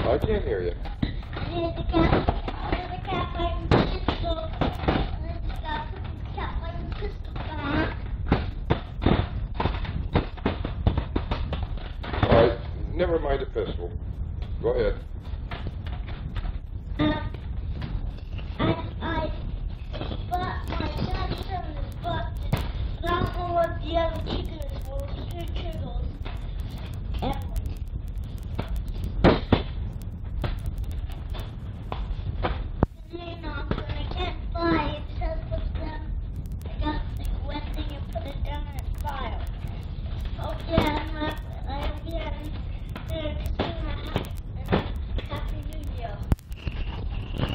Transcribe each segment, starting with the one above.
I can't hear you. There's a cat fighting pistol. There's a cat fighting pistol back. Alright, never mind the pistol. Go ahead. I bought my dad's son is busted, but I don't know what the other chicken is for. It's 2 chickens. I can't buy it. It says put it down. I got the wet thing and put it down in its file. Oh yeah, I'm getting there to Happy New Year.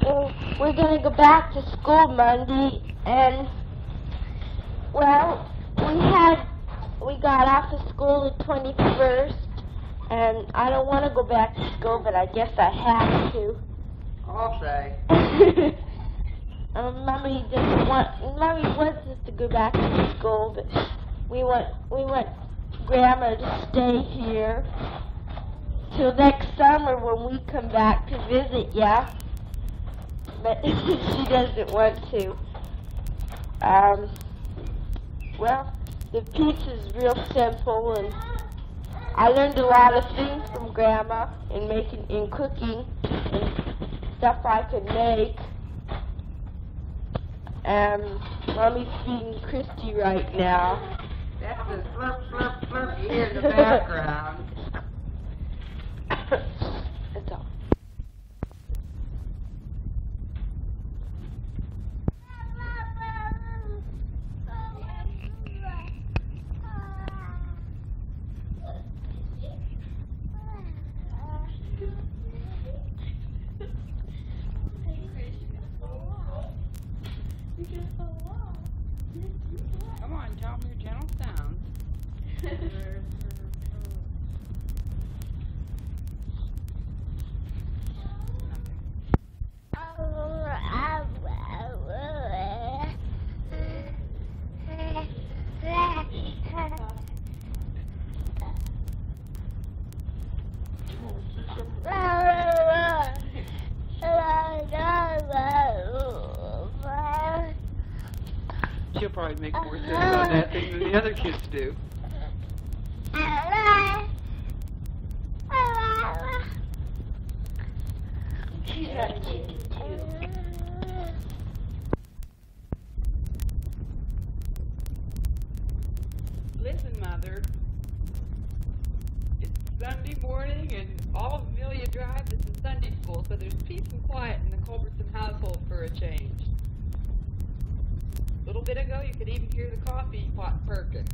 Well, we're gonna go back to school Monday, and well, we got off of school the 21st, and I don't want to go back to school, but I guess I have to. I'll say. Mommy wants us to go back to school, but we want Grandma to stay here till next summer when we come back to visit ya. But she doesn't want to. Well, the pizza's real simple, and I learned a lot of things from Grandma in cooking and stuff I could make. Mommy's feeding Christy right now. That's the slurp, slurp, slurp you hear in the background. That's all. Come on, tell me your gentle sound. She'll probably make more sense about that thing than the other kids do. She's not a chicken too. Listen, Mother. It's Sunday morning, and all of Amelia Drive is in Sunday school, so there's peace and quiet in the Culbertson household for a change. A little bit ago, you could even hear the coffee pot perking.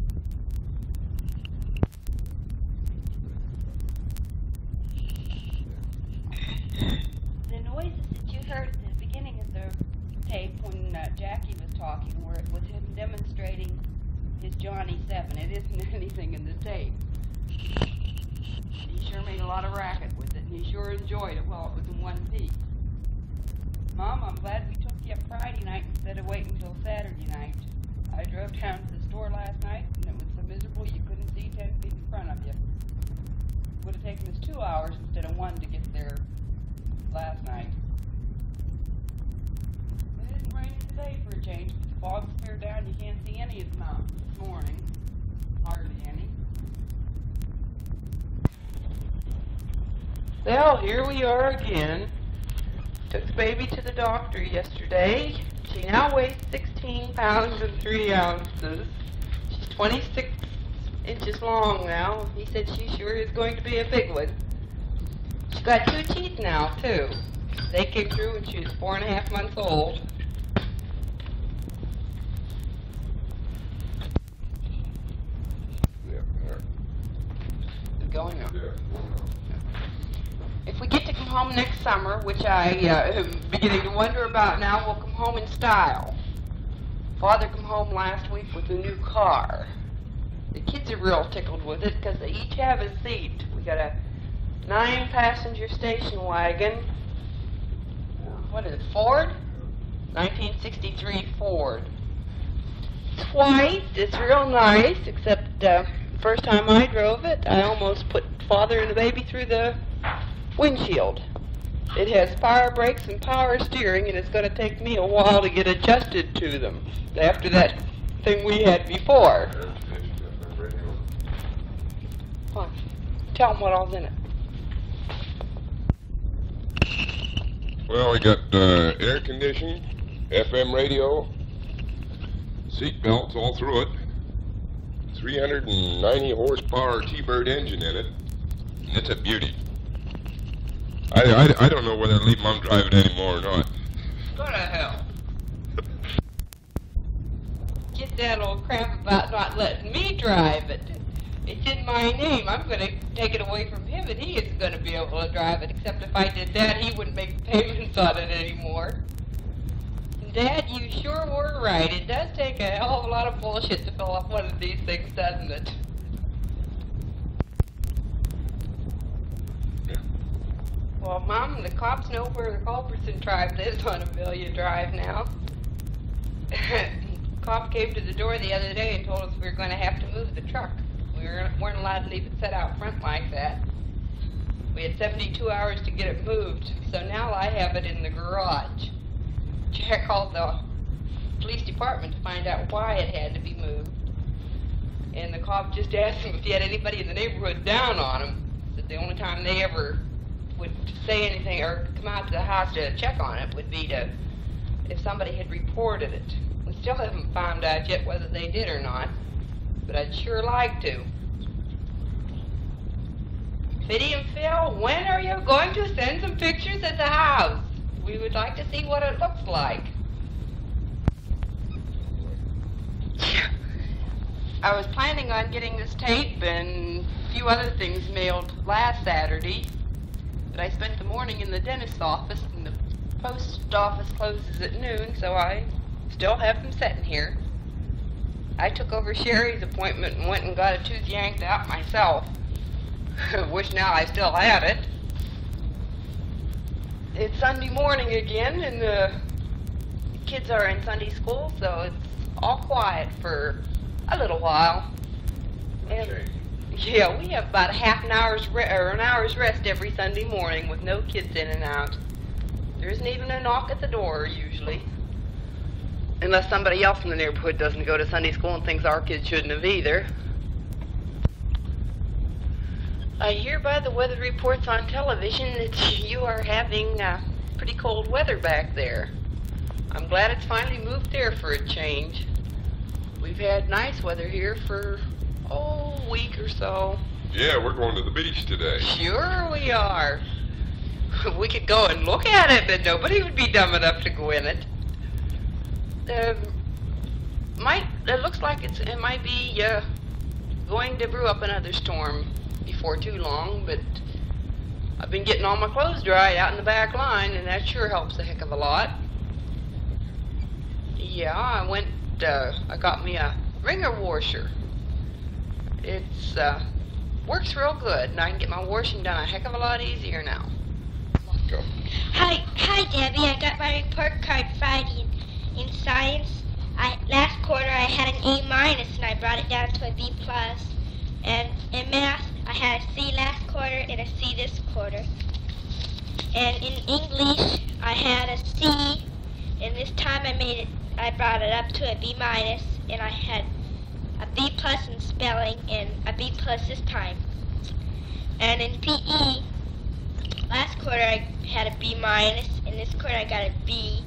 The noises that you heard at the beginning of the tape when Jackie was talking were it was him demonstrating his Johnny 7. It isn't anything in the tape. He sure made a lot of racket with it, and he sure enjoyed it while it was in one piece. Mom, I'm glad we took you up Friday night instead of waiting until Saturday night. I drove down to the store last night, and it was so miserable you couldn't see 10 feet in front of you. It would have taken us 2 hours instead of 1 to get there last night. It isn't raining today for a change, but the fog's cleared down. You can't see any of the mountains this morning. Hardly any. Well, here we are again. Took the baby to the doctor yesterday. She now weighs 16 pounds and 3 ounces. She's 26 inches long now. He said she sure is going to be a big one. She's got 2 teeth now, too. They came through when she was 4.5 months old. Yeah, there. It's going up. Yeah. If we get to come home next summer, which I am beginning to wonder about now, we'll come home in style. Father came home last week with a new car. The kids are real tickled with it because they each have a seat. We got a 9-passenger station wagon. What is it, Ford? 1963 Ford. It's white. It's real nice, except first time I drove it, I almost put Father and the baby through the windshield. It has fire brakes and power steering, and it's going to take me a while to get adjusted to them after that thing we had before. Come on, tell them what all's in it. Well, we got air conditioning, FM radio, seat belts all through it, 390 horsepower T-Bird engine in it. It's a beauty. I don't know whether to leave Mom drive it anymore or not. Go to hell. Get that old crap about not letting me drive it. It's in my name. I'm going to take it away from him, and he isn't going to be able to drive it, except if I did that, he wouldn't make payments on it anymore. Dad, you sure were right. It does take a hell of a lot of bullshit to fill up one of these things, doesn't it? Well, Mom, the cops know where the Culbertson tribe lives on Amelia Drive now. Cop came to the door the other day and told us we were going to have to move the truck. We weren't allowed to leave it set out front like that. We had 72 hours to get it moved, so now I have it in the garage. Jack called the police department to find out why it had to be moved. And the cop just asked him if he had anybody in the neighborhood down on him. That the only time they ever would say anything or come out to the house to check on it would be to if somebody had reported it. We still haven't found out yet whether they did or not, but I'd sure like to. Biddy and Phil, when are you going to send some pictures at the house? We would like to see what it looks like. I was planning on getting this tape and a few other things mailed last Saturday, but I spent the morning in the dentist's office, and the post office closes at noon, so I still have them sitting here. I took over Sherry's appointment and went and got a tooth yanked out myself. Wish now I still had it. It's Sunday morning again, and the kids are in Sunday school, so it's all quiet for a little while. And yeah, we have about an hour's rest every Sunday morning with no kids in and out. There isn't even a knock at the door usually, unless somebody else in the neighborhood doesn't go to Sunday school and thinks our kids shouldn't have either. I hear by the weather reports on television that you are having pretty cold weather back there. I'm glad it's finally moved there for a change. We've had nice weather here for, a week or so. Yeah, we're going to the beach today. Sure we are. We could go and look at it, but nobody would be dumb enough to go in it. It looks like it might be going to brew up another storm before too long, but I've been getting all my clothes dried out in the back line, and that sure helps a heck of a lot. Yeah, I got me a wringer washer. It's works real good, and I can get my washing done a heck of a lot easier now. Go. Hi, Debbie. I got my report card Friday in science. Last quarter I had an A-, and I brought it down to a B+. And in math, I had a C last quarter and a C this quarter. And in English, I had a C, and this time I brought it up to a B-, and I had a B+ in spelling and a B+ this time. And in PE, last quarter I had a B-, and this quarter I got a B.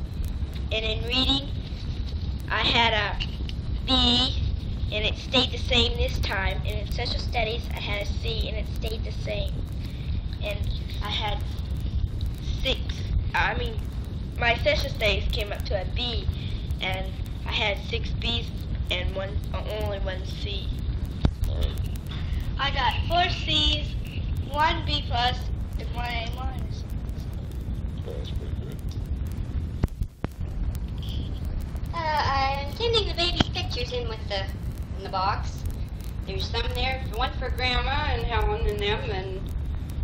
And in reading, I had a B, and it stayed the same this time. And in social studies, I had a C, and it stayed the same. And I had my social studies came up to a B, and I had 6 B's and only 1 C. I got 4 C's, 1 B+, and 1 A-. That's pretty good. I'm sending the baby's pictures in the box. There's some there, one for Grandma and Helen and them, and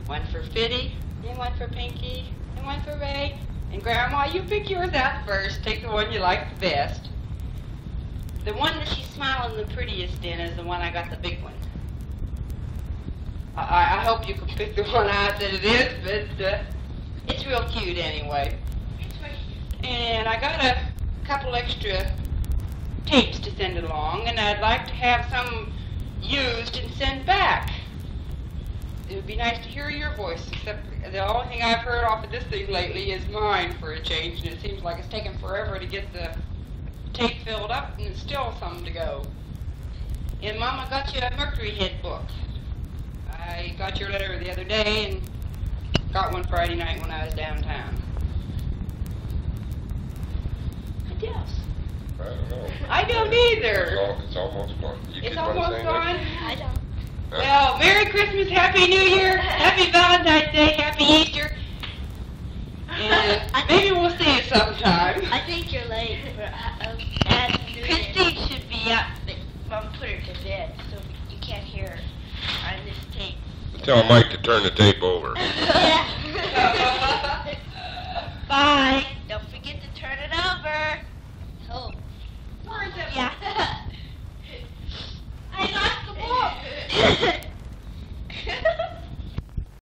one for Fiddy, and one for Pinky, and one for Ray. And Grandma, you pick yours out first. Take the one you like the best. The one that she's smiling the prettiest in is the one I got the big one. I hope you can pick the one out that it is, but it's real cute anyway. And I got a couple extra tapes to send along, and I'd like to have some used and sent back. It would be nice to hear your voice, except the only thing I've heard off of this thing lately is mine for a change, and it seems like it's taken forever to get the tape filled up, and it's still some to go. And Mama got you a Mercury Head book. I got your letter the other day and got one Friday night when I was downtown. What else? I don't know. I don't either. It's almost gone. You It's kids wanna almost say gone. anything? I don't. Well, Merry Christmas, Happy New Year, Happy Valentine's Day, Happy Easter. And maybe we'll see you sometime. I think you're late for Christy should be up, but Mom put her to bed, so you can't hear her on this tape. Tell Mike to turn the tape over. Yeah. Bye.